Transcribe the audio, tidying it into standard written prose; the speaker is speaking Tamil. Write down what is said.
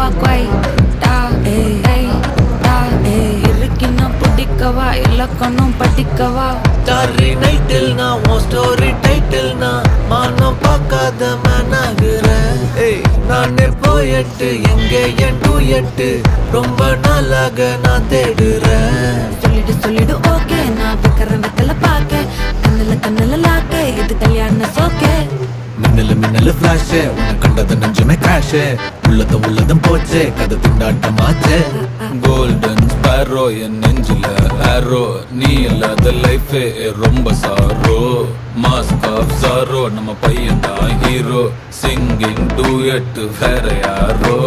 பிடிக்கவா குவைட்டா இருக்கின்னா பிடிக்கவா இலக்கணம் படிக்கவா ஸ்டாரி நைட்டில் நான் உன் ஸ்டோரி டைட்டில் நான் மானம் பார்க்காத மேனாகிறேன். நானே போயட்டு எங்கே என் டூயட்டு ரொம்ப நாளாக நான் தேடுறேன். சொல்லிடு ஓகே நான் வைக்கிறேன் வெத்தல பாக்க கண்ணுல லாக்கே இது கல்யாண சோக்கே மின்னலு ஃபிளாஷ் உன்னை கண்டது நெஞ்சுமே கிராஷ் உள்ளதும் போச்சே கதை திண்டாட்டமாச்சே. கோல்டன் ஸ்பேரோ என் நெஞ்சில ஆரோ நீ இல்லாத லைஃபே ரொம்ப சாரோ மாஸ்க் ஆஃப் சாரோ நம்ம பையன் தான் ஹீரோ சிங்கிங் டூயட் வேற யாரோ